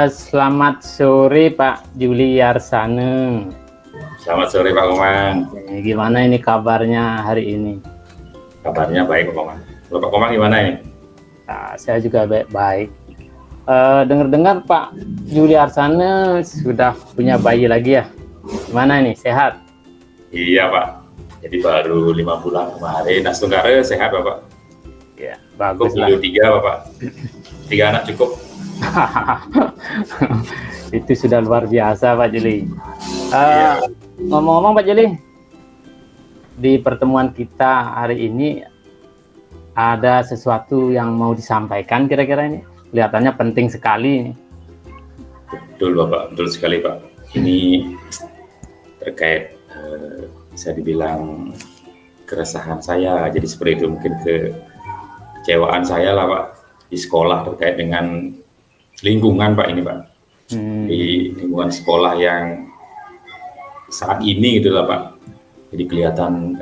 Selamat sore Pak Juli Yarsane. Selamat sore Pak Komang. Gimana ini kabarnya hari ini? Kabarnya baik Pak Komang. Kalau Pak Komang gimana ini? Nah, saya juga baik-baik. Dengar-dengar Pak Juli Yarsane sudah punya bayi lagi ya? Gimana ini, sehat? Iya Pak. Jadi baru 5 bulan kemarin. Nas Tunggara sehat Bapak? Ya, bagus lah. 3 Bapak. 3 anak cukup. Itu sudah luar biasa Pak Juli. Iya. Ngomong-ngomong Pak Juli, di pertemuan kita hari ini ada sesuatu yang mau disampaikan kira-kira ini? Kelihatannya penting sekali. Betul Bapak, betul sekali Pak. Ini terkait bisa dibilang keresahan saya. Jadi seperti itu, mungkin kecewaan saya lah Pak di sekolah terkait dengan lingkungan Pak ini Pak. Di lingkungan sekolah yang saat ini gitu lah Pak. Jadi kelihatan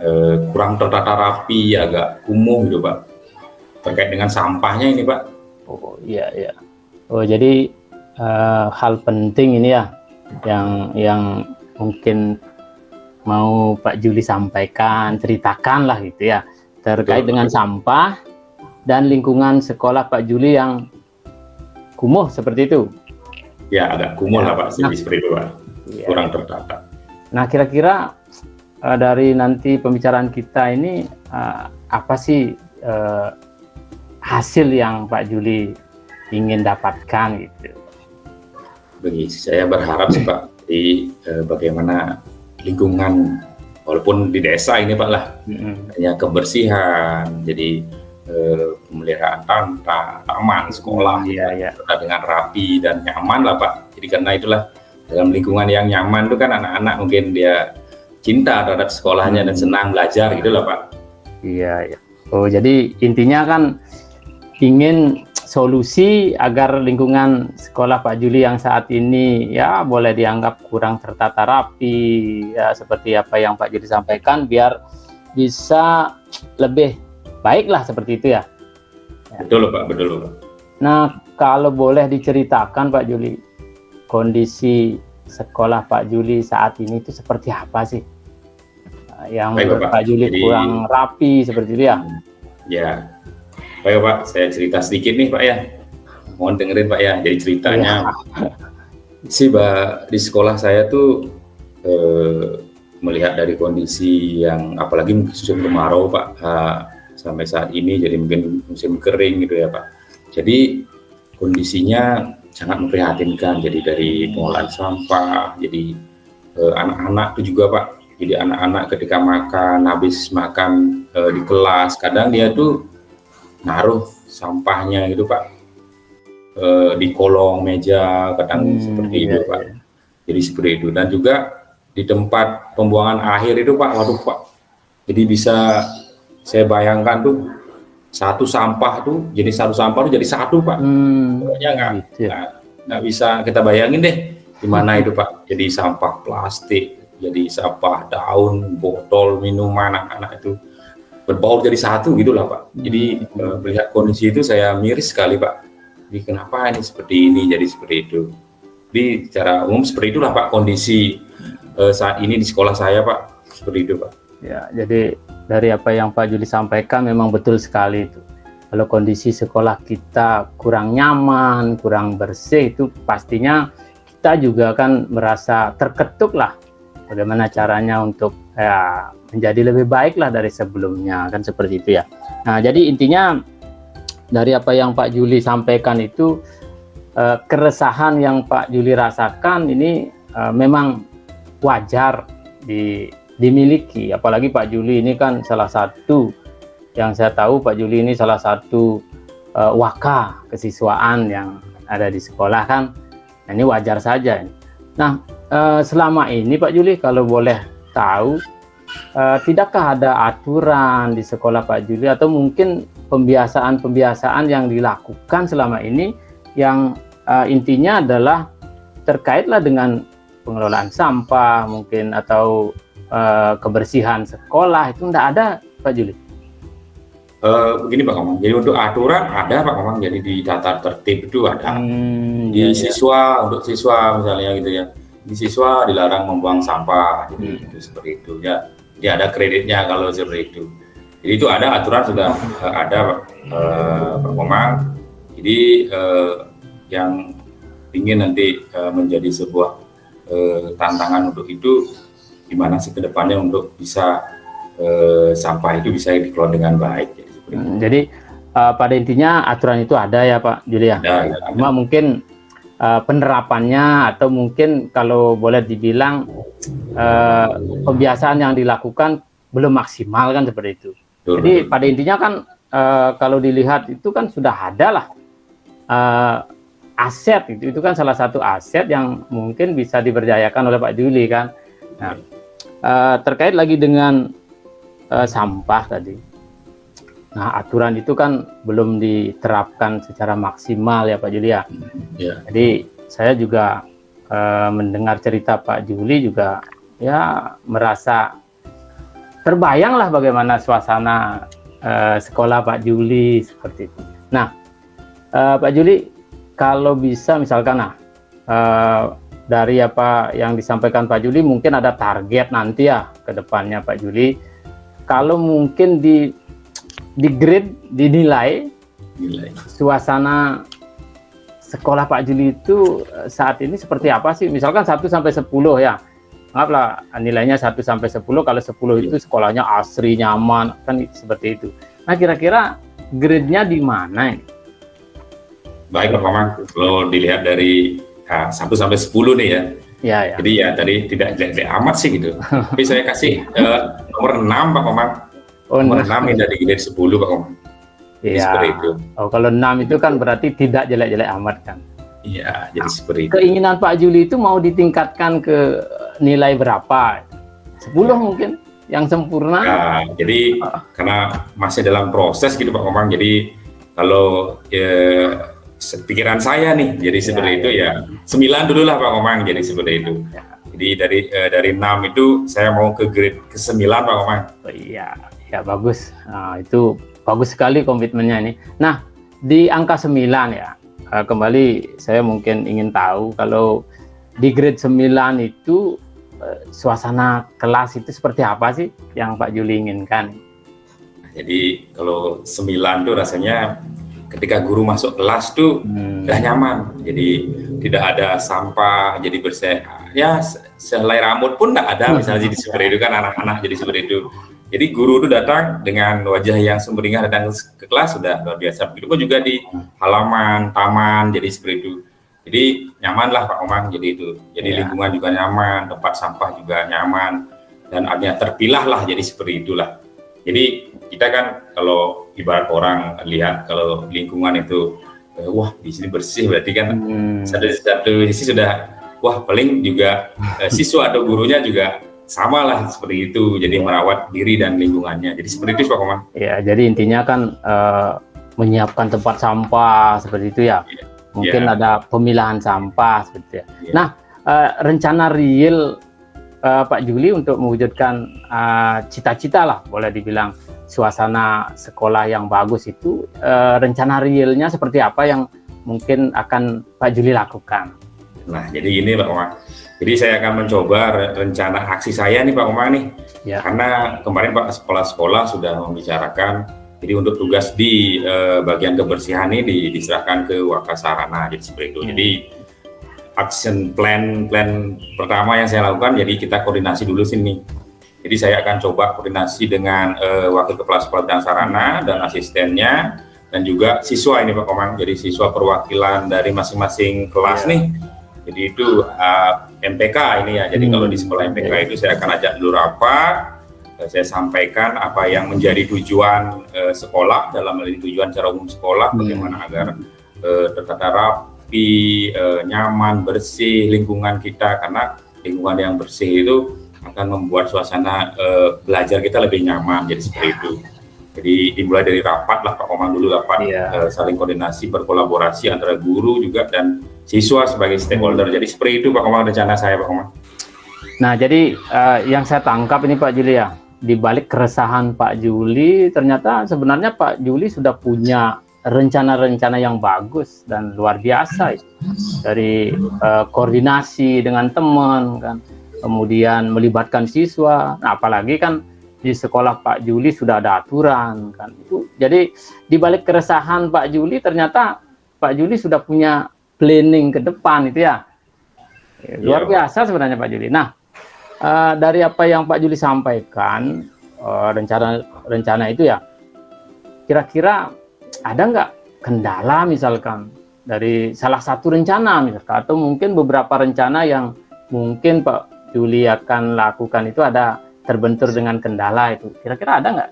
kurang tertata rapi, agak kumuh gitu Pak. Terkait dengan sampahnya ini Pak. Oh iya iya. Oh jadi hal penting ini ya yang mungkin mau Pak Juli sampaikan, ceritakan lah gitu ya, terkait dengan sampah dan lingkungan sekolah Pak Juli yang kumuh seperti itu. Ya agak kumuh lah Pak, seperti itu Pak. Iya. Kurang tertata. Nah kira-kira dari nanti pembicaraan kita ini apa sih hasil yang Pak Juli ingin dapatkan gitu? Bagi saya berharap sih Pak di bagaimana lingkungan, walaupun di desa ini Pak lah, hanya kebersihan, jadi pemeliharaan taman, sekolah, dengan rapi dan nyaman lah Pak. Jadi karena itulah dalam lingkungan yang nyaman itu kan anak-anak mungkin dia cinta terhadap sekolahnya dan senang belajar gitu lah Pak. Iya, iya. Oh jadi intinya kan ingin solusi agar lingkungan sekolah Pak Juli yang saat ini ya boleh dianggap kurang tertata rapi ya, seperti apa yang Pak Juli sampaikan, biar bisa lebih baik lah seperti itu ya. Betul Pak, betul Pak. Nah kalau boleh diceritakan Pak Juli, kondisi sekolah Pak Juli saat ini itu seperti apa sih? Yang menurut Pak Juli kurang rapi seperti itu ya? Ya, baik Pak, saya cerita sedikit nih Pak ya. Mohon dengerin Pak ya. Jadi ceritanya sih Pak, di sekolah saya tuh melihat dari kondisi yang apalagi musim kemarau Pak, sampai saat ini jadi mungkin musim kering gitu ya Pak. Jadi kondisinya sangat memprihatinkan. Jadi dari pengolahan sampah, jadi anak-anak itu juga Pak. Jadi anak-anak ketika habis makan di kelas, kadang dia tuh naruh sampahnya gitu Pak di kolong meja, kadang seperti itu Pak. Jadi seperti itu. Dan juga di tempat pembuangan akhir itu Pak, waduh Pak. Jadi bisa saya bayangkan tuh satu sampah tuh jadi satu Pak. Pokoknya nggak bisa kita bayangin deh gimana itu Pak. Jadi sampah plastik, jadi sampah daun, botol minuman anak-anak itu berbaur jadi satu gitulah Pak. Jadi melihat kondisi itu saya miris sekali Pak. Jadi kenapa ini seperti ini, jadi seperti itu. Jadi secara umum seperti itulah Pak kondisi saat ini di sekolah saya Pak, seperti itu Pak. Ya, jadi dari apa yang Pak Juli sampaikan memang betul sekali itu. Kalau kondisi sekolah kita kurang nyaman, kurang bersih, itu pastinya kita juga kan merasa terketuk lah. Bagaimana caranya untuk menjadi lebih baik lah dari sebelumnya, kan seperti itu ya. Nah jadi intinya dari apa yang Pak Juli sampaikan itu, keresahan yang Pak Juli rasakan ini memang wajar dimiliki. Apalagi Pak Juli ini kan salah satu yang saya tahu, Pak Juli ini salah satu waka kesiswaan yang ada di sekolah kan. Nah, ini wajar saja. Nah selama ini Pak Juli kalau boleh tahu, tidakkah ada aturan di sekolah Pak Juli atau mungkin pembiasaan-pembiasaan yang dilakukan selama ini yang intinya adalah terkaitlah dengan pengelolaan sampah mungkin atau kebersihan sekolah, itu enggak ada Pak Juli? Begini Pak Komang, jadi untuk aturan ada Pak Komang, jadi di tata tertib itu ada. Di siswa, untuk siswa misalnya gitu ya, di siswa dilarang membuang sampah, jadi itu seperti itu ya. Jadi ada kreditnya kalau seperti itu. Jadi itu ada aturan sudah ada Pak Komang. Jadi yang ingin nanti menjadi sebuah tantangan untuk itu, gimana sih kedepannya untuk bisa sampah itu bisa dikelola dengan baik. Jadi pada intinya aturan itu ada ya Pak Julia. Cuma mungkin penerapannya atau mungkin kalau boleh dibilang pembiasaan yang dilakukan belum maksimal kan seperti itu. Jadi pada intinya kan kalau dilihat itu kan sudah ada lah aset itu kan salah satu aset yang mungkin bisa diberdayakan oleh Pak Juli kan. Nah, terkait lagi dengan sampah tadi. Nah, aturan itu kan belum diterapkan secara maksimal ya Pak Julia. Jadi saya juga mendengar cerita Pak Juli juga ya merasa terbayang lah bagaimana suasana sekolah Pak Juli seperti itu. Nah, Pak Juli kalau bisa misalkan dari apa yang disampaikan Pak Juli mungkin ada target nanti ya ke depannya Pak Juli. Kalau mungkin di grade, dinilai suasana sekolah Pak Juli itu saat ini seperti apa sih? Misalkan 1 sampai 10 ya. Anggaplah nilainya 1 sampai 10, kalau 10 itu sekolahnya asri, nyaman, kan seperti itu. Nah, kira-kira grade-nya di mana ini? Baik Pak Komang, kalau dilihat dari 1 sampai 10 nih ya. Ya. Jadi ya tadi tidak jelek-jelek amat sih gitu. Tapi saya kasih nomor 6 Pak Komang. Nomor 6 ini dari grade 10 Pak Komang. Iya. Seperti itu. Oh, kalau 6 itu kan berarti tidak jelek-jelek amat kan? Iya, jadi seperti itu. Keinginan Pak Juli itu mau ditingkatkan ke nilai berapa? 10 mungkin yang sempurna? Ya, jadi karena masih dalam proses gitu Pak Komang. Jadi kalau pikiran saya nih, jadi seperti itu ya 9 dulu lah Pak Komang. Jadi seperti itu. Jadi dari 6 itu saya mau ke grade ke-9 Pak Komang. Oh, iya. Ya bagus, nah, itu bagus sekali komitmennya ini. Nah, di angka 9 ya, kembali saya mungkin ingin tahu kalau di grade 9 itu suasana kelas itu seperti apa sih yang Pak Juli inginkan? Jadi kalau 9 tuh rasanya ketika guru masuk kelas tuh udah nyaman, jadi tidak ada sampah, jadi bersih. Ya sehelai rambut pun nggak ada, misalnya jadi seperti itu kan anak-anak jadi seperti itu. Jadi guru itu datang dengan wajah yang sumringah datang ke kelas sudah luar biasa. Begitu pun juga di halaman, taman, jadi seperti itu. Jadi nyaman lah Pak Komang, jadi itu. Jadi lingkungan juga nyaman, tempat sampah juga nyaman, dan artinya terpilah lah, jadi seperti itulah. Jadi kita kan kalau ibarat orang lihat kalau lingkungan itu, wah di sini bersih, berarti kan satu sisi sudah, wah paling juga siswa atau gurunya juga sama lah seperti itu, jadi merawat diri dan lingkungannya. Jadi seperti itu Pak Komang. Ya, jadi intinya kan menyiapkan tempat sampah seperti itu ya. Mungkin ada pemilahan sampah seperti itu ya. Nah, rencana real Pak Juli untuk mewujudkan cita-cita lah, boleh dibilang suasana sekolah yang bagus itu, rencana realnya seperti apa yang mungkin akan Pak Juli lakukan? Nah, jadi gini Pak Komang. Jadi saya akan mencoba rencana aksi saya nih Pak Komang nih. Ya. Karena kemarin Pak sekolah-sekolah sudah membicarakan, jadi untuk tugas di bagian kebersihan ini diserahkan ke Wakasarana, jadi seperti itu. Jadi action plan pertama yang saya lakukan, jadi kita koordinasi dulu sini. Jadi saya akan coba koordinasi dengan wakil kepala sekolah dan sarana dan asistennya, dan juga siswa ini Pak Komang. Jadi siswa perwakilan dari masing-masing kelas nih. Jadi itu MPK ini ya. Jadi kalau di sekolah MPK itu saya akan ajak dulu rapat, saya sampaikan apa yang menjadi tujuan sekolah, dalam hal ini tujuan secara umum sekolah, bagaimana agar tertata rapi, nyaman, bersih lingkungan kita, karena lingkungan yang bersih itu akan membuat suasana belajar kita lebih nyaman, jadi seperti itu. Jadi dimulai dari rapat lah Pak Komang dulu, rapat saling koordinasi, berkolaborasi antara guru juga dan siswa sebagai stakeholder. Jadi seperti itu Pak Komang rencana saya Pak Komang. Nah, jadi yang saya tangkap ini Pak Juli ya, di balik keresahan Pak Juli, ternyata sebenarnya Pak Juli sudah punya rencana-rencana yang bagus dan luar biasa itu. Dari koordinasi dengan teman kan, kemudian melibatkan siswa. Nah, apalagi kan di sekolah Pak Juli sudah ada aturan kan. Itu jadi di balik keresahan Pak Juli ternyata Pak Juli sudah punya planning ke depan itu ya. Luar biasa sebenarnya Pak Juli. Nah, dari apa yang Pak Juli sampaikan, rencana itu ya, kira-kira ada nggak kendala misalkan dari salah satu rencana misalkan, atau mungkin beberapa rencana yang mungkin Pak Juli akan lakukan itu ada terbentur dengan kendala itu, kira-kira ada nggak?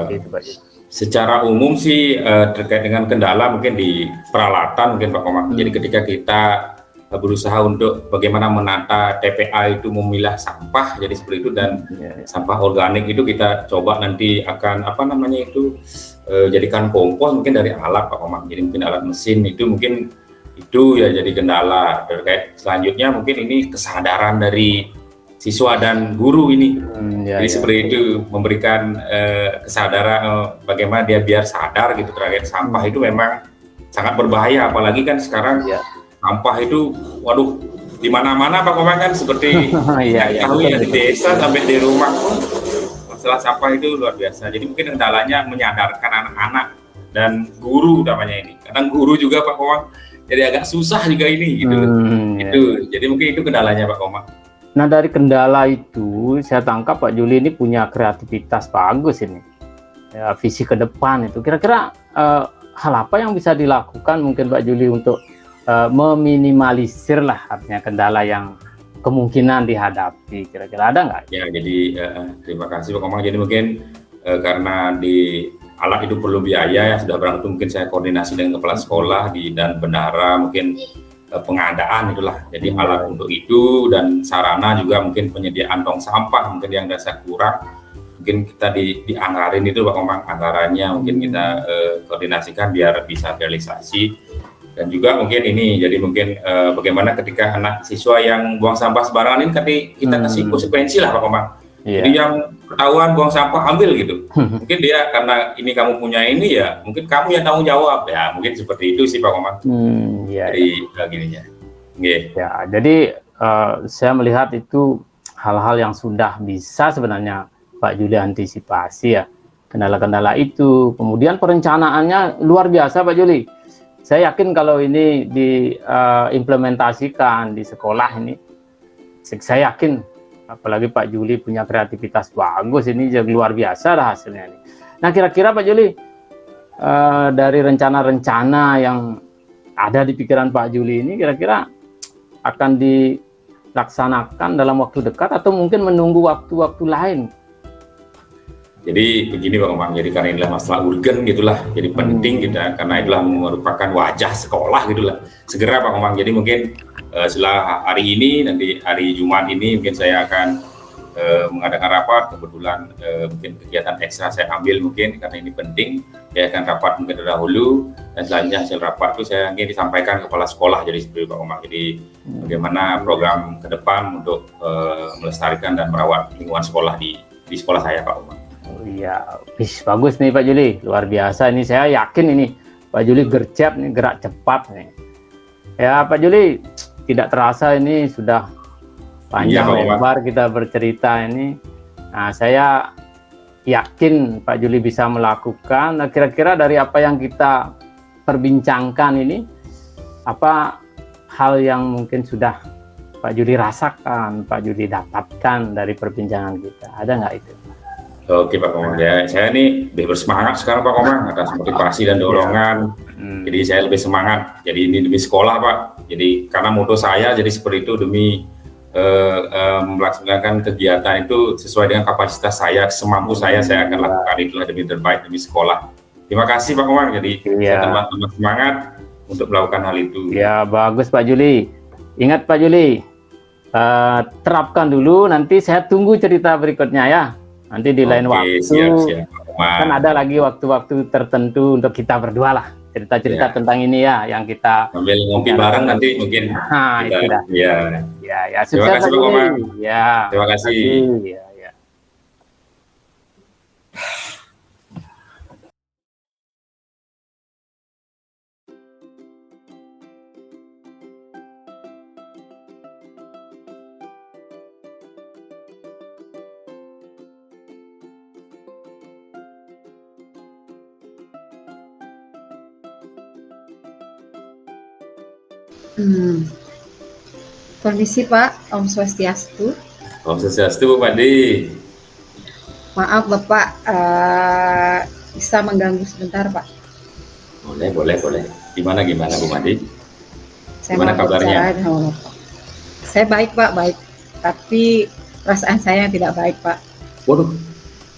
Gitu, Pak Juli. Secara umum sih terkait dengan kendala mungkin di peralatan mungkin Pak Komang. Jadi ketika kita berusaha untuk bagaimana menata TPA itu memilah sampah jadi seperti itu, dan sampah organik itu kita coba nanti akan jadikan kompos mungkin dari alat Pak Komang. Jadi mungkin alat mesin itu mungkin itu ya jadi kendala. Terkait selanjutnya mungkin ini kesadaran dari siswa dan guru ini. Jadi seperti itu, memberikan kesadaran bagaimana dia biar sadar gitu terkait sampah itu memang sangat berbahaya, apalagi kan sekarang sampah itu, waduh, di mana-mana Pak Komang kan, seperti tahu ya, di desa sampai di rumah pun masalah sampah itu luar biasa. Jadi mungkin kendalanya menyadarkan anak-anak dan guru utamanya ini. Kadang guru juga Pak Komang, jadi agak susah juga ini gitu. Jadi mungkin itu kendalanya Pak Komang. Nah, dari kendala itu saya tangkap Pak Juli ini punya kreativitas bagus ini. Ya, visi ke depan itu. Kira-kira hal apa yang bisa dilakukan mungkin Pak Juli untuk meminimalisir lah artinya kendala yang kemungkinan dihadapi, kira-kira ada nggak? Ya, jadi terima kasih Pak Komang. Jadi mungkin karena di alat itu perlu biaya ya, sudah barang itu mungkin saya koordinasi dengan kepala sekolah dan bendahara mungkin pengadaan itulah. Jadi alat untuk itu dan sarana juga mungkin penyediaan tong sampah mungkin yang dasar kurang. Mungkin kita dianggarin itu Pak Komang, anggarannya mungkin kita koordinasikan biar bisa realisasi. Dan juga mungkin ini, jadi mungkin bagaimana ketika anak siswa yang buang sampah sembarangan ini kita kasih konsekuensi lah Pak Komang. Jadi yang ketahuan buang sampah ambil gitu. Mungkin dia karena ini kamu punya ini ya, mungkin kamu yang tanggung jawab ya, mungkin seperti itu sih Pak Komang. Jadi gininya. Ya, jadi saya melihat itu hal-hal yang sudah bisa sebenarnya Pak Juli antisipasi ya, kendala-kendala itu. Kemudian perencanaannya luar biasa Pak Juli. Saya yakin kalau ini diimplementasikan di sekolah ini, saya yakin apalagi Pak Juli punya kreativitas bagus, ini jadi luar biasa dah hasilnya ini. Nah, kira-kira Pak Juli dari rencana-rencana yang ada di pikiran Pak Juli ini kira-kira akan dilaksanakan dalam waktu dekat atau mungkin menunggu waktu-waktu lain? Jadi begini Pak Komang, jadi karena inilah masalah urgen gitulah, jadi penting kita karena itulah merupakan wajah sekolah gitulah. Segera Pak Komang, jadi mungkin setelah hari ini, nanti hari Jumat ini mungkin saya akan mengadakan rapat. Kebetulan mungkin kegiatan ekstra saya ambil mungkin karena ini penting. Saya akan rapat mungkin terdahulu dan selanjutnya hasil rapat itu saya ingin disampaikan kepala sekolah. Jadi seperti Pak Komang, jadi bagaimana program ke depan untuk melestarikan dan merawat lingkungan sekolah di sekolah saya Pak Komang. Iya, bagus nih Pak Juli, luar biasa. Ini saya yakin ini Pak Juli gercep nih, gerak cepat nih. Ya Pak Juli, tidak terasa ini sudah panjang lebar kita bercerita ini. Nah, saya yakin Pak Juli bisa melakukan. Nah, kira-kira dari apa yang kita perbincangkan ini, apa hal yang mungkin sudah Pak Juli rasakan, Pak Juli dapatkan dari perbincangan kita? Ada nggak itu? Oke Pak Komang, ya saya ini lebih bersemangat sekarang Pak Komang atas motivasi dan dorongan. Jadi saya lebih semangat. Jadi ini demi sekolah Pak. Jadi karena moto saya jadi seperti itu, demi melaksanakan kegiatan itu sesuai dengan kapasitas saya, semampu saya akan lakukan itulah demi terbaik demi sekolah. Terima kasih Pak Komang. Jadi saya tambah semangat untuk melakukan hal itu. Ya, bagus Pak Juli. Ingat Pak Juli, terapkan dulu. Nanti saya tunggu cerita berikutnya ya. Nanti di lain waktu, siap, kan ada lagi waktu-waktu tertentu untuk kita berdua lah, cerita-cerita tentang ini ya, yang kita sambil ngopi bareng nanti mungkin. Itu dah. Ya, sukses. Terima kasih Pak Komang. Ya, terima kasih. Ya. Hmm, Permisi Pak, Om Swastiastu. Om Swastiastu, Bu Madi. Maaf Bapak, bisa mengganggu sebentar Pak. Boleh, boleh, boleh. Gimana, Bu Madi? Saya Gimana mau kabarnya? bicara sama Bapak. Saya baik Pak, baik. Tapi perasaan saya yang tidak baik Pak. Waduh,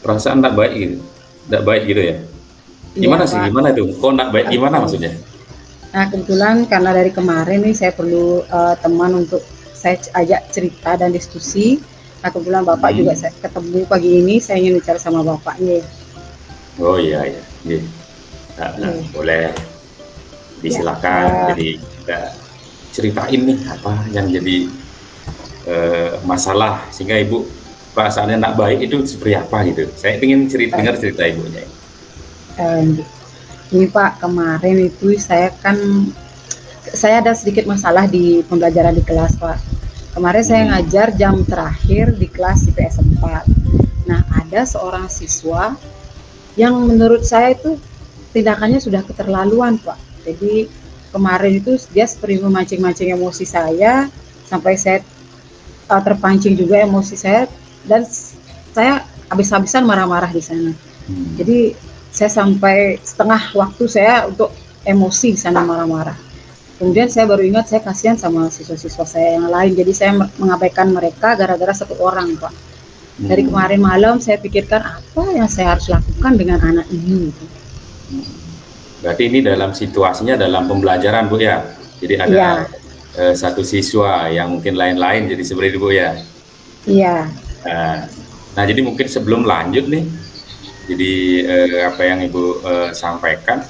perasaan tak baik gitu. Tak baik gitu ya? Gimana Iya sih? Pak. Gimana itu? Kok tak baik gimana Oke. maksudnya? Nah kebetulan karena dari kemarin nih saya perlu teman untuk saya ajak cerita dan diskusi. Nah kebetulan Bapak juga saya ketemu pagi ini, saya ingin bicara sama Bapak nih. Oh iya, iya. Iya. Nah, boleh disilakan. Jadi kita ceritain nih apa yang jadi masalah sehingga Ibu perasaannya nak baik itu seperti apa gitu. Saya ingin dengar cerita Ibunya. Ini Pak, kemarin itu saya ada sedikit masalah di pembelajaran di kelas Pak. Kemarin saya ngajar jam terakhir di kelas IPS 4. Nah ada seorang siswa yang menurut saya itu tindakannya sudah keterlaluan Pak. Jadi kemarin itu dia seperti memancing-mancing emosi saya sampai saya terpancing juga emosi saya dan saya habis-habisan marah-marah di sana. Jadi saya sampai setengah waktu saya untuk emosi di sana marah-marah. Kemudian saya baru ingat saya kasihan sama siswa-siswa saya yang lain. Jadi saya mengabaikan mereka gara-gara satu orang Pak. Dari kemarin malam saya pikirkan apa yang saya harus lakukan dengan anak ini. Berarti ini dalam situasinya dalam pembelajaran Bu ya. Jadi ada satu siswa yang mungkin lain-lain jadi seperti itu Bu ya. Iya. Nah jadi mungkin sebelum lanjut nih, jadi apa yang Ibu sampaikan,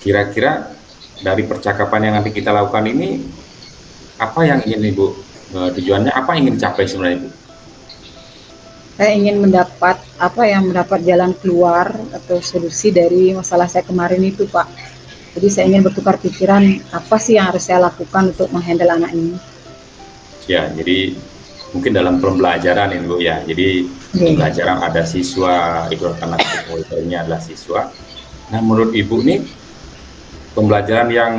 kira-kira dari percakapan yang nanti kita lakukan ini, apa yang ingin Ibu, tujuannya apa yang ingin dicapai sebenarnya Ibu? Saya ingin mendapat jalan keluar atau solusi dari masalah saya kemarin itu Pak. Jadi saya ingin bertukar pikiran apa sih yang harus saya lakukan untuk menghandle anak ini. Ya, jadi mungkin dalam pembelajaran ini Bu ya. Jadi pembelajaran ada siswa, itu anak ini adalah siswa. Nah menurut Ibu nih, pembelajaran yang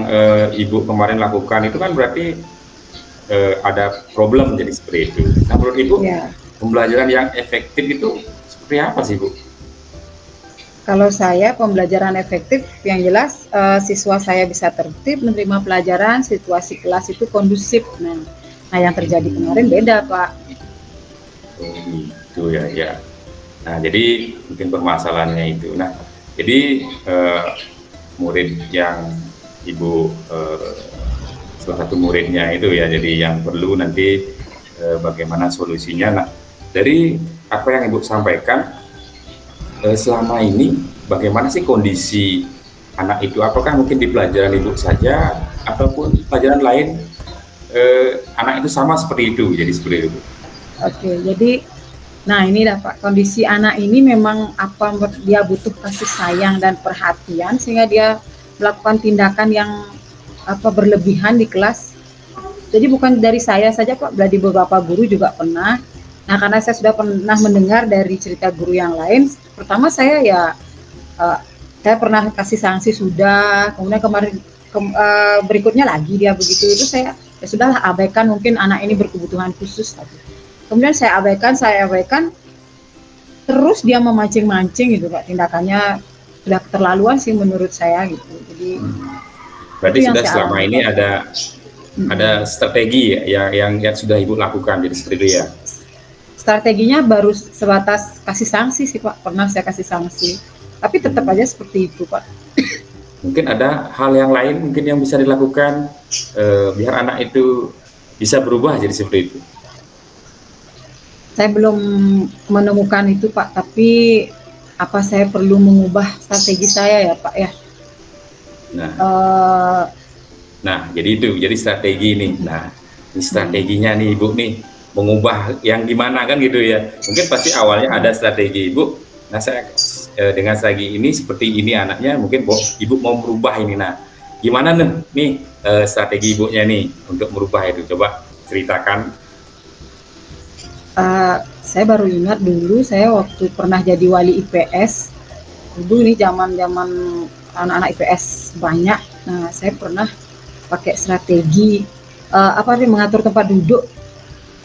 Ibu kemarin lakukan itu kan berarti ada problem jadi seperti itu. Nah menurut Ibu, pembelajaran yang efektif itu seperti apa sih Bu? Kalau saya pembelajaran efektif yang jelas siswa saya bisa tertib menerima pelajaran, situasi kelas itu kondusif. Nah yang terjadi kemarin beda Pak. Itu ya. Nah jadi mungkin permasalahannya itu. Nah jadi murid yang Ibu salah satu muridnya itu ya, jadi yang perlu nanti bagaimana solusinya. Nah dari apa yang Ibu sampaikan selama ini bagaimana sih kondisi anak itu, apakah mungkin di pelajaran Ibu saja ataupun pelajaran lain anak itu sama seperti itu, jadi seperti itu. Oke, jadi nah ini Pak, kondisi anak ini memang dia butuh kasih sayang dan perhatian sehingga dia melakukan tindakan yang berlebihan di kelas. Jadi bukan dari saya saja Pak, dari beberapa guru juga pernah. Nah karena saya sudah pernah mendengar dari cerita guru yang lain, pertama saya saya pernah kasih sanksi sudah, kemudian kemarin berikutnya lagi dia begitu, itu saya ya sudahlah abaikan, mungkin anak ini berkebutuhan khusus tadi. Kemudian saya abaikan, terus dia memancing-mancing gitu Pak, tindakannya sudah keterlaluan sih menurut saya gitu. Jadi berarti sudah selama ini ada strategi yang sudah Ibu lakukan jadi seperti itu ya. Strateginya baru sebatas kasih sanksi sih Pak, pernah saya kasih sanksi, tapi tetap aja seperti itu Pak. Mungkin ada hal yang lain mungkin yang bisa dilakukan biar anak itu bisa berubah jadi seperti itu. Saya belum menemukan itu Pak, tapi saya perlu mengubah strategi saya ya Pak ya. Nah jadi strategi nih. Nah ini strateginya nih Ibu nih, mengubah yang gimana kan gitu ya. Mungkin pasti awalnya ada strategi Ibu. Nah saya dengan strategi ini seperti ini anaknya, mungkin Ibu mau merubah ini. Nah gimana nih strategi Ibunya nih untuk merubah itu, coba ceritakan. Saya baru ingat dulu saya waktu pernah jadi wali IPS, dulu ini zaman anak-anak IPS banyak. Nah saya pernah pakai strategi mengatur tempat duduk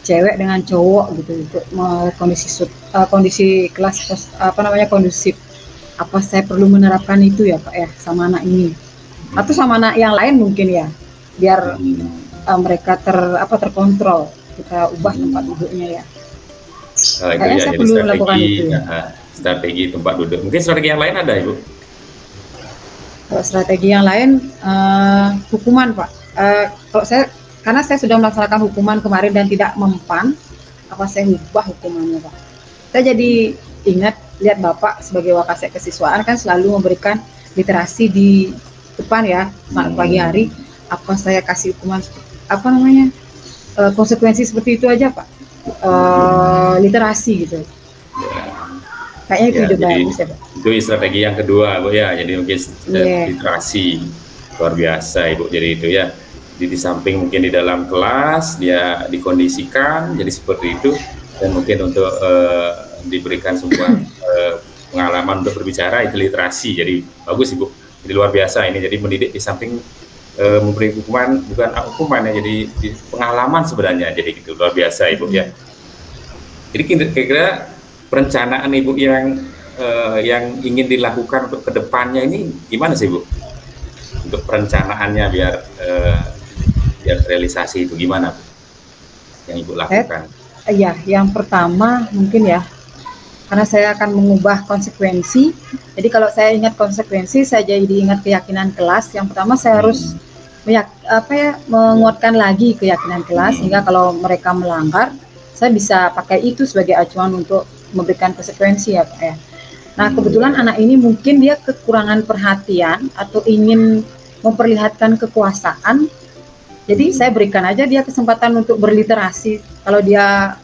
cewek dengan cowok gitu untuk kondisi kelas kondusif. Apa saya perlu menerapkan itu ya Pak ya sama anak ini atau sama anak yang lain mungkin ya, biar mereka terkontrol, kita ubah tempat duduknya ya. Kayaknya saya perlu melakukan itu ya. Strategi tempat duduk. Mungkin strategi yang lain ada Ibu? Kalau strategi yang lain hukuman Pak. Kalau karena saya sudah melaksanakan hukuman kemarin dan tidak mempan, saya ubah hukumannya Pak. Saya jadi ingat lihat Bapak sebagai Wakasek Kesiswaan kan selalu memberikan literasi di depan ya saat pagi hari. Apa saya kasih hukuman konsekuensi seperti itu aja Pak, literasi gitu. Kayaknya itu ide bagus ya Pak. Itu strategi yang kedua Bu ya, jadi mungkin literasi luar biasa Ibu. Jadi itu ya, di samping mungkin di dalam kelas dia dikondisikan jadi seperti itu, dan mungkin untuk diberikan sebuah pengalaman untuk berbicara, itu literasi. Jadi bagus Ibu, jadi luar biasa ini. Jadi mendidik di samping memberi hukuman, bukan hukuman ya, jadi pengalaman sebenarnya. Jadi gitu luar biasa Ibu ya. Jadi kira-kira perencanaan Ibu yang ingin dilakukan untuk kedepannya ini gimana sih Bu? Untuk perencanaannya biar realisasi itu gimana Bu? Yang Ibu lakukan? Iya, yang pertama mungkin ya, karena saya akan mengubah konsekuensi. Jadi kalau saya ingat konsekuensi, saya jadi ingat keyakinan kelas. Yang pertama saya harus menguatkan lagi keyakinan kelas, sehingga kalau mereka melanggar, saya bisa pakai itu sebagai acuan untuk memberikan konsekuensi ya Pak ya. Nah kebetulan anak ini mungkin dia kekurangan perhatian atau ingin memperlihatkan kekuasaan. Jadi saya berikan aja dia kesempatan untuk berliterasi. Kalau dia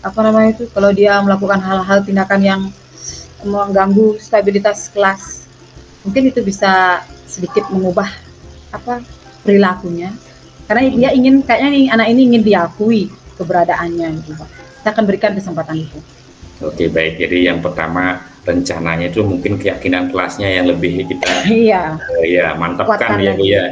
kalau dia melakukan hal-hal tindakan yang mengganggu stabilitas kelas, mungkin itu bisa sedikit mengubah perilakunya. Karena dia kayaknya anak ini ingin diakui keberadaannya gitu Pak. Kita akan berikan kesempatan itu. Oke baik, jadi yang pertama rencananya itu mungkin keyakinan kelasnya yang lebih kita mantapkan ya Bu ya.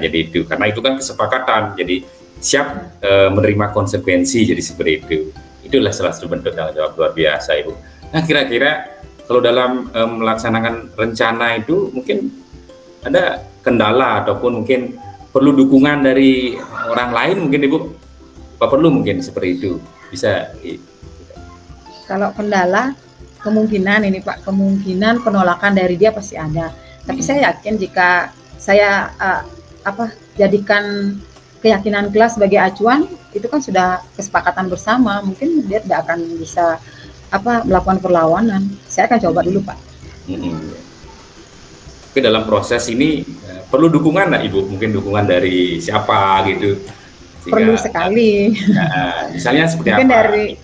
Jadi itu karena itu kan kesepakatan, jadi siap menerima konsekuensi, jadi seperti itu. Itulah salah satu bentuk tanggung jawab luar biasa Ibu. Nah kira-kira kalau dalam melaksanakan rencana itu mungkin ada kendala ataupun mungkin perlu dukungan dari orang lain mungkin Ibu? Apa perlu mungkin seperti itu? Bisa. Kalau kendala, kemungkinan penolakan dari dia pasti ada. Tapi saya yakin jika saya jadikan keyakinan kelas sebagai acuan, itu kan sudah kesepakatan bersama. Mungkin dia tidak akan bisa melakukan perlawanan. Saya akan coba dulu Pak. Tapi dalam proses ini perlu dukungan nggak Ibu? Mungkin dukungan dari siapa gitu? Perlu sekali. Misalnya seperti mungkin apa?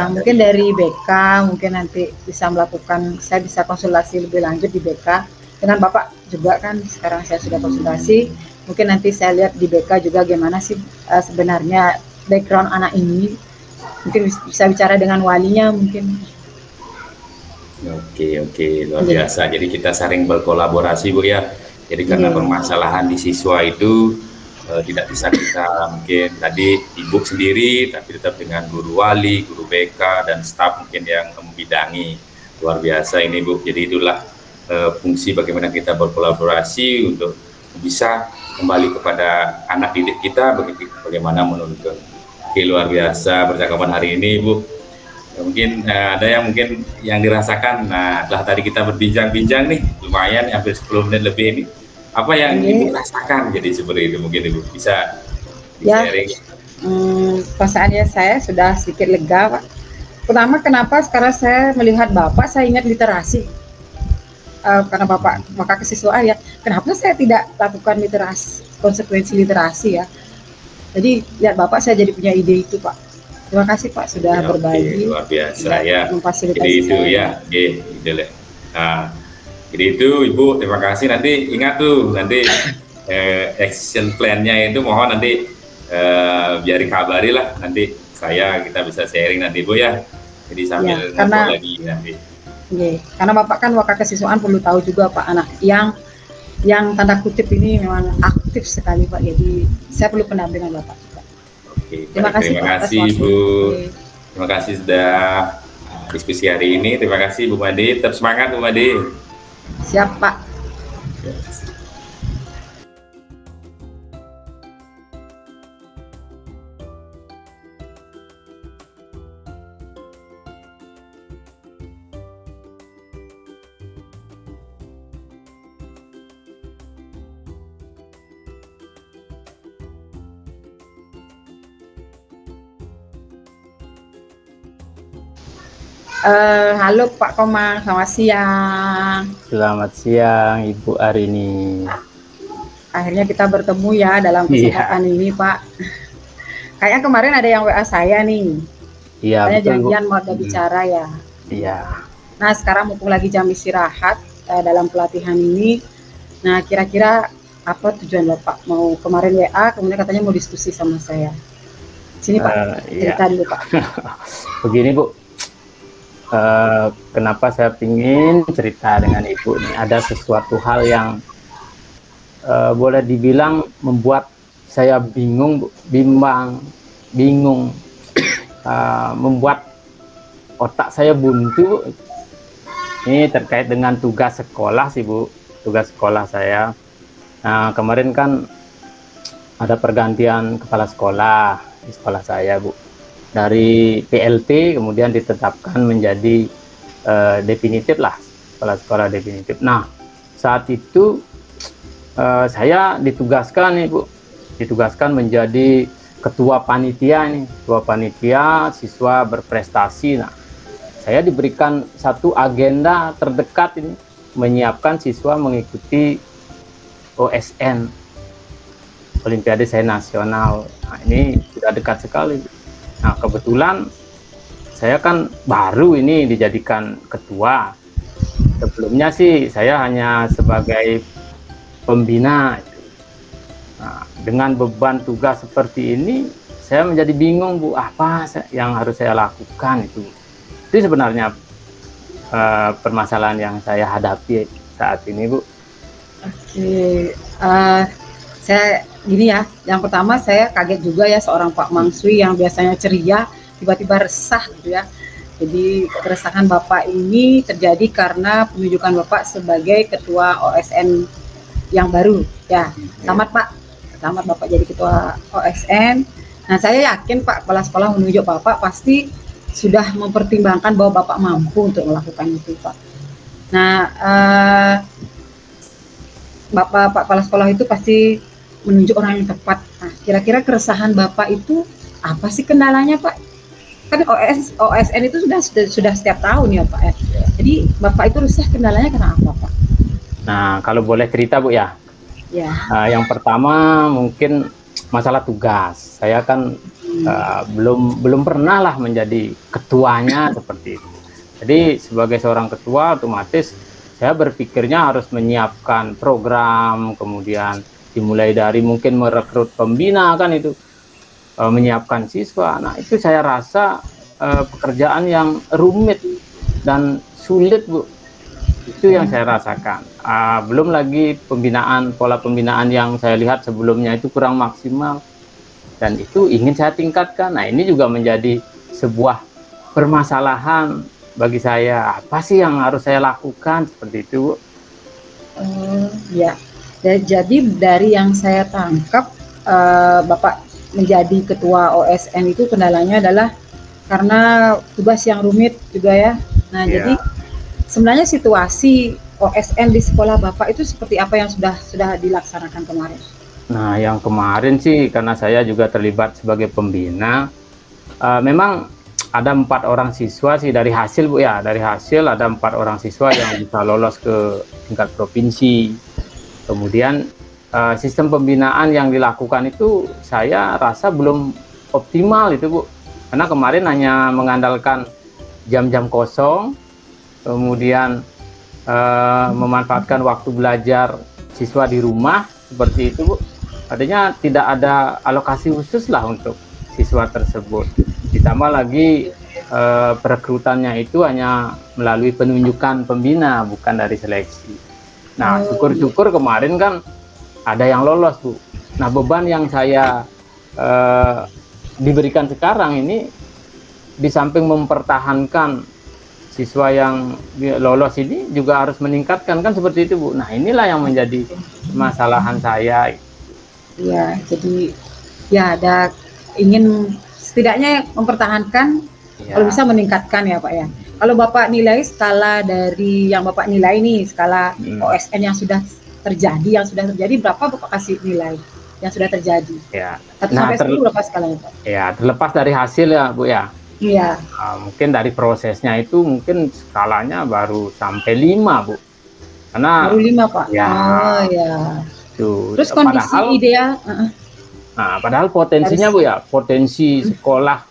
Mungkin dari BK, mungkin nanti bisa saya bisa konsultasi lebih lanjut di BK dengan Bapak juga kan. Sekarang saya sudah konsultasi, mungkin nanti saya lihat di BK juga gimana sih sebenarnya background anak ini. Mungkin bisa bicara dengan walinya mungkin. Oke, luar biasa. Jadi kita saling berkolaborasi Bu ya. Jadi karena permasalahan di siswa itu tidak bisa kita mungkin tadi Ibu sendiri, tapi tetap dengan guru wali, guru BK dan staf mungkin yang membidangi. Luar biasa ini Bu. Jadi itulah fungsi bagaimana kita berkolaborasi untuk bisa kembali kepada anak didik kita, bagaimana menuntun. Oke, luar biasa percakapan hari ini Bu. Mungkin ada yang dirasakan. Nah setelah tadi kita berbincang-bincang nih lumayan hampir 10 menit lebih ini, apa yang Ibu rasakan jadi seperti itu, mungkin Ibu bisa sharing. Perasaannya saya sudah sedikit lega Pak. Pertama kenapa sekarang saya melihat Bapak, saya ingat literasi. Karena Bapak kesiswaan ya, kenapa saya tidak lakukan konsekuensi literasi ya. Jadi lihat Bapak, saya jadi punya ide itu Pak. Terima kasih Pak sudah berbagi. Luar biasa ya. Memfasilitasi jadi itu saya. Jadi itu Ibu, terima kasih. Nanti ingat tuh nanti action plan-nya itu mohon nanti biar dikabari lah, nanti kita bisa sharing nanti Bu ya. Jadi sambil ngobrol lagi nanti. Karena Bapak kan Wakasek Kesiswaan perlu tahu juga Pak, anak yang yang tanda kutip ini memang aktif sekali Pak. Jadi saya perlu pendampingan Bapak juga. Oke, Terima baik, kasih terima Pak atas kasih waktu. Bu. Oke. Terima kasih sudah diskusi hari ini. Terima kasih Bu Made. Tetap semangat Bu Made. Siap Pak. Halo Pak Komang, selamat siang. Selamat siang Ibu Arini. Akhirnya kita bertemu ya dalam Iya. kesempatan ini Pak. Kayaknya kemarin ada yang WA saya nih. Iya, Saya betul Bu. janjian mau ada bicara ya. Iya. Nah sekarang mumpung lagi jam istirahat dalam pelatihan ini. Nah kira-kira apa tujuan Bapak? Mau kemarin WA, kemudian katanya mau diskusi sama saya. Sini Pak, Iya. cerita dulu Pak. Begini Bu, kenapa saya ingin cerita dengan Ibu nih? Ada sesuatu hal yang boleh dibilang membuat saya bingung, Bu. Bingung, membuat otak saya buntu. Ini terkait dengan tugas sekolah sih Bu, tugas sekolah saya. Nah kemarin kan ada pergantian kepala sekolah di sekolah saya Bu. Dari PLT kemudian ditetapkan menjadi definitif lah, kepala sekolah definitif. Nah saat itu saya ditugaskan nih Bu, ditugaskan menjadi ketua panitia nih, ketua panitia siswa berprestasi. Nah saya diberikan satu agenda terdekat ini, menyiapkan siswa mengikuti OSN, Olimpiade Sains Nasional. Nah ini sudah dekat sekali. Nah kebetulan saya kan baru ini dijadikan ketua. Sebelumnya sih saya hanya sebagai pembina. Nah, dengan beban tugas seperti ini, saya menjadi bingung Bu, apa yang harus saya lakukan itu. Itu sebenarnya permasalahan yang saya hadapi saat ini Bu. Oke, saya gini ya, yang pertama saya kaget juga ya seorang Pak Mangsui yang biasanya ceria, tiba-tiba resah gitu ya. Jadi keresahan Bapak ini terjadi karena penunjukan Bapak sebagai ketua OSN yang baru ya. Selamat Pak, selamat Bapak jadi ketua OSN. Nah saya yakin Pak kepala sekolah menunjuk Bapak pasti sudah mempertimbangkan bahwa Bapak mampu untuk melakukan itu Pak. Nah Pak kepala sekolah itu pasti menunjuk orang yang tepat. Nah, kira-kira keresahan Bapak itu apa sih kendalanya Pak? Kan OSN itu sudah setiap tahun ya Pak ya. Jadi Bapak itu resah kendalanya karena apa Pak? Nah kalau boleh cerita Bu ya. Ya. Yang pertama mungkin masalah tugas. Saya kan belum pernah lah menjadi ketuanya seperti itu. Jadi sebagai seorang ketua otomatis saya berpikirnya harus menyiapkan program, kemudian dimulai dari mungkin merekrut pembina kan itu, menyiapkan siswa. Nah itu saya rasa pekerjaan yang rumit dan sulit Bu. Itu yang saya rasakan. Belum lagi pola pembinaan yang saya lihat sebelumnya itu kurang maksimal. Dan itu ingin saya tingkatkan. Nah ini juga menjadi sebuah permasalahan bagi saya. Apa sih yang harus saya lakukan seperti itu Bu? Ya. Jadi dari yang saya tangkap Bapak menjadi ketua OSN itu kendalanya adalah karena tugas yang rumit juga ya. Nah jadi sebenarnya situasi OSN di sekolah Bapak itu seperti apa yang sudah dilaksanakan kemarin? Nah yang kemarin sih karena saya juga terlibat sebagai pembina, memang ada 4 orang siswa sih dari hasil Bu ya. Dari hasil ada 4 orang siswa yang bisa lolos ke tingkat provinsi. Kemudian sistem pembinaan yang dilakukan itu saya rasa belum optimal itu Bu. Karena kemarin hanya mengandalkan jam-jam kosong, kemudian memanfaatkan waktu belajar siswa di rumah seperti itu Bu. Artinya tidak ada alokasi khusus lah untuk siswa tersebut. Ditambah lagi perekrutannya itu hanya melalui penunjukan pembina, bukan dari seleksi. Nah, syukur-syukur kemarin kan ada yang lolos, Bu. Nah, beban yang saya diberikan sekarang ini, di samping mempertahankan siswa yang lolos ini juga harus meningkatkan, kan seperti itu, Bu. Nah, inilah yang menjadi permasalahan saya. Ya, jadi ya ada ingin setidaknya mempertahankan, kalau bisa meningkatkan ya Pak ya. Kalau Bapak nilai skala dari yang Bapak nilai nih, skala OSN yang sudah terjadi, berapa Bapak kasih nilai yang sudah terjadi? Ya. 1 sampai 10 berapa skalanya Pak? Ya, terlepas dari hasil ya Bu ya. Iya. Mungkin dari prosesnya itu mungkin skalanya baru sampai 5 Bu. Karena baru 5 Pak. Ya. Oh ya. Terus kondisi ideal. Nah, padahal potensinya Bu ya, potensi sekolah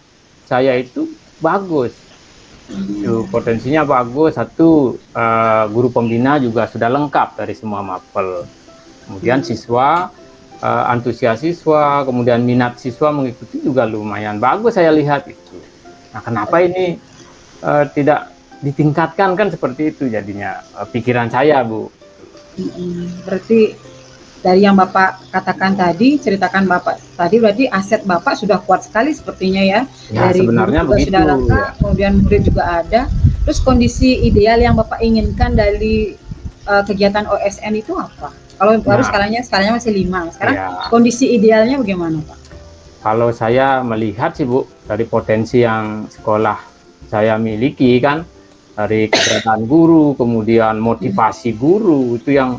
saya itu bagus. Potensinya bagus. Satu, guru pembina juga sudah lengkap dari semua mapel. Kemudian siswa, antusias siswa, kemudian minat siswa mengikuti juga lumayan bagus saya lihat itu. Nah, kenapa ini tidak ditingkatkan, kan seperti itu jadinya pikiran saya, Bu. Berarti dari yang Bapak katakan tadi, ceritakan Bapak tadi, berarti aset Bapak sudah kuat sekali sepertinya ya. Dari sebenarnya guru juga begitu, sudah lengkap, kemudian murid juga ada. Terus kondisi ideal yang Bapak inginkan dari kegiatan OSN itu apa? Kalau baru skalanya masih 5. Sekarang kondisi idealnya bagaimana Pak? Kalau saya melihat sih Bu, dari potensi yang sekolah saya miliki kan, dari keberadaan guru, kemudian motivasi guru itu yang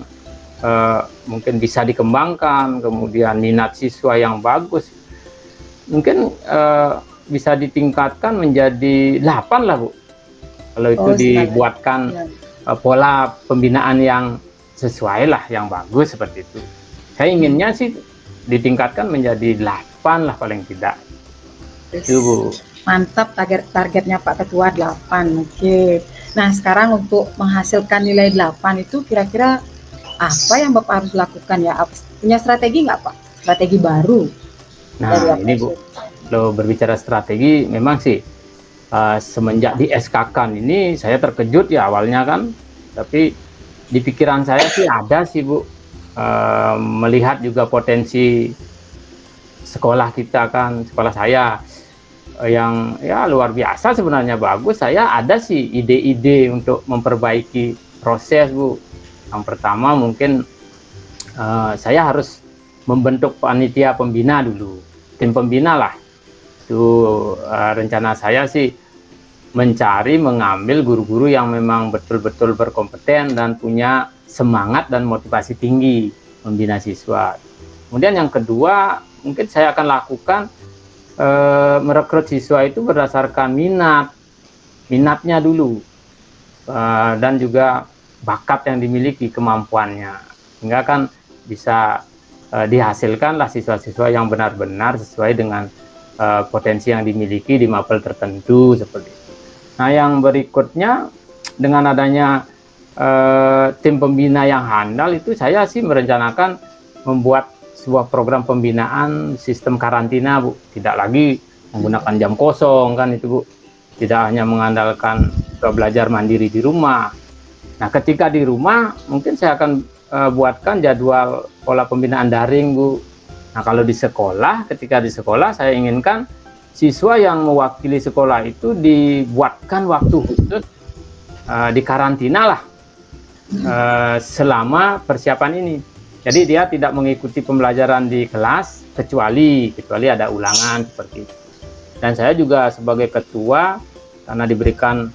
mungkin bisa dikembangkan, kemudian minat siswa yang bagus, mungkin bisa ditingkatkan menjadi 8 lah Bu. Kalau itu dibuatkan pola pembinaan yang sesuai lah, yang bagus seperti itu. Saya inginnya sih ditingkatkan menjadi 8 lah paling tidak. Itu Bu. Mantap, targetnya Pak Ketua 8. Oke. Nah, sekarang untuk menghasilkan nilai 8 itu kira-kira apa yang Bapak harus lakukan ya? Punya strategi nggak Pak? Strategi baru? Nah, ini Bu, kalau berbicara strategi memang sih semenjak di SK-kan ini saya terkejut ya awalnya kan, tapi di pikiran saya sih ada sih Bu, melihat juga potensi sekolah kita kan, sekolah saya yang ya luar biasa sebenarnya bagus. Saya ada sih ide-ide untuk memperbaiki proses Bu. Yang pertama mungkin saya harus membentuk panitia pembina dulu, tim pembina lah. Itu rencana saya sih mengambil guru-guru yang memang betul-betul berkompeten dan punya semangat dan motivasi tinggi membina siswa. Kemudian yang kedua mungkin saya akan lakukan merekrut siswa itu berdasarkan minatnya dulu, dan juga bakat yang dimiliki, kemampuannya, sehingga kan bisa dihasilkanlah siswa-siswa yang benar-benar sesuai dengan potensi yang dimiliki di mapel tertentu seperti itu. Nah, yang berikutnya dengan adanya tim pembina yang handal itu, saya sih merencanakan membuat sebuah program pembinaan sistem karantina Bu. Tidak lagi menggunakan jam kosong kan itu Bu. Tidak hanya mengandalkan belajar mandiri di rumah. Nah, ketika di rumah mungkin saya akan buatkan jadwal pola pembinaan daring Bu. Nah, kalau di sekolah, ketika di sekolah saya inginkan siswa yang mewakili sekolah itu dibuatkan waktu khusus di karantina lah selama persiapan ini. Jadi dia tidak mengikuti pembelajaran di kelas kecuali ada ulangan seperti itu. Dan saya juga sebagai ketua, karena diberikan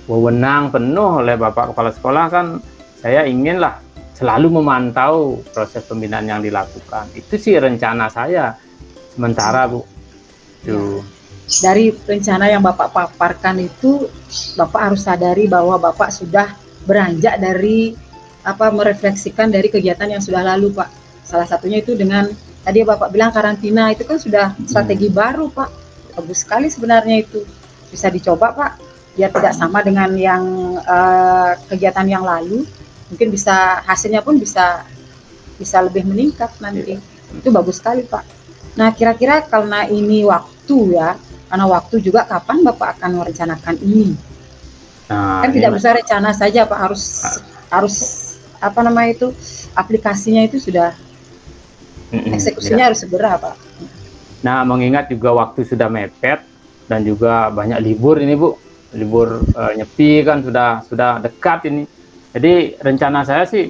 wewenang penuh oleh Bapak Kepala Sekolah kan, saya inginlah selalu memantau proses pembinaan yang dilakukan. Itu sih rencana saya sementara Bu. Tuh. Dari rencana yang Bapak paparkan itu, Bapak harus sadari bahwa Bapak sudah beranjak dari merefleksikan dari kegiatan yang sudah lalu Pak. Salah satunya itu dengan tadi Bapak bilang karantina, itu kan sudah strategi baru Pak. Bagus sekali sebenarnya itu. Bisa dicoba Pak, biar tidak sama dengan yang kegiatan yang lalu. Mungkin bisa hasilnya pun bisa lebih meningkat nanti. Itu bagus sekali Pak. Nah, kira-kira karena ini karena waktu juga, kapan Bapak akan merencanakan ini? Nah, kan tidak bisa rencana saja Pak, harus apa namanya itu, aplikasinya itu sudah eksekusinya harus segera, Pak. Nah, mengingat juga waktu sudah mepet dan juga banyak libur ini Bu, libur Nyepi kan sudah dekat ini. Jadi rencana saya sih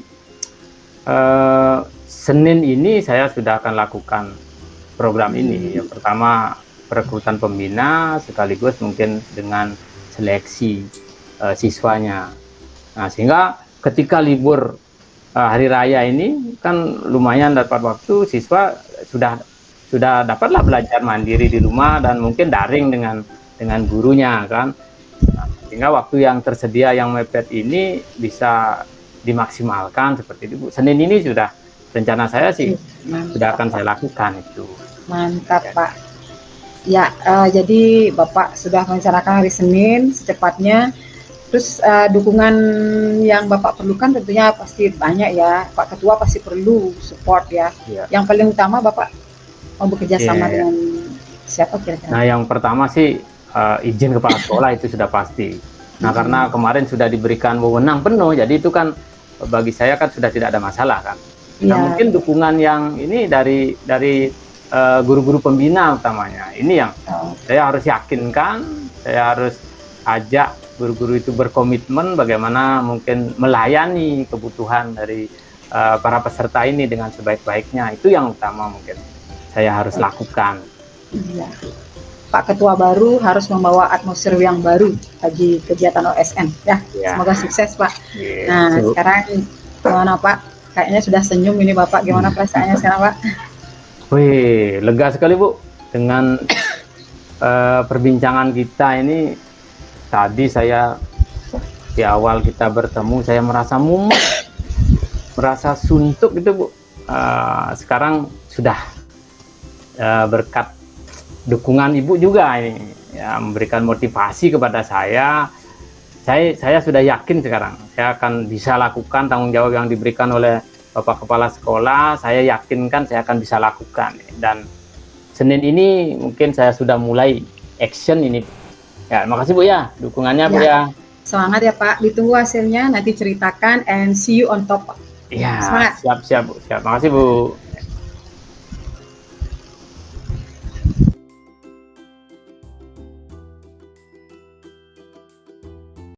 Senin ini saya sudah akan lakukan program ini. Yang pertama perekrutan pembina sekaligus mungkin dengan seleksi siswanya. Nah, sehingga ketika libur hari raya ini kan lumayan dapat waktu, siswa sudah dapatlah belajar mandiri di rumah dan mungkin daring dengan gurunya kan. Nah, sehingga waktu yang tersedia yang mepet ini bisa dimaksimalkan seperti itu Bu. Senin ini sudah rencana saya sih sudah akan saya lakukan itu. Mantap Pak. Ya, jadi Bapak sudah merencanakan hari Senin secepatnya. Terus dukungan yang Bapak perlukan tentunya pasti banyak ya. Pak Ketua pasti perlu support ya. Yang paling utama Bapak mau bekerja sama dengan siapa kira-kira? Nah, yang pertama sih izin kepala sekolah itu sudah pasti. Nah, karena kemarin sudah diberikan wewenang penuh, jadi itu kan bagi saya kan sudah tidak ada masalah kan. Nah, mungkin dukungan yang ini dari guru-guru pembina utamanya. Ini yang saya harus yakinkan, saya harus ajak guru-guru itu berkomitmen bagaimana mungkin melayani kebutuhan dari para peserta ini dengan sebaik-baiknya. Itu yang utama mungkin saya harus lakukan. Iya. Pak Ketua baru harus membawa atmosfer yang baru bagi kegiatan OSN ya. Semoga sukses Pak. Nah, sekarang gimana Pak? Kayaknya sudah senyum ini Bapak. Gimana perasaannya sekarang Pak? Wih, lega sekali Bu dengan perbincangan kita ini. Tadi saya di awal kita bertemu saya merasa mumet, merasa suntuk gitu Bu. Sekarang sudah berkat dukungan Ibu juga ini ya, memberikan motivasi kepada saya sudah yakin sekarang saya akan bisa lakukan tanggung jawab yang diberikan oleh Bapak Kepala Sekolah. Saya yakinkan saya akan bisa lakukan, dan Senin ini mungkin saya sudah mulai action ini. Ya, makasih Bu ya dukungannya Bu ya. Semangat ya Pak, ditunggu hasilnya nanti ceritakan, and see you on top Pak. Iya, Semangat. Siap Bu, siap. Makasih Bu.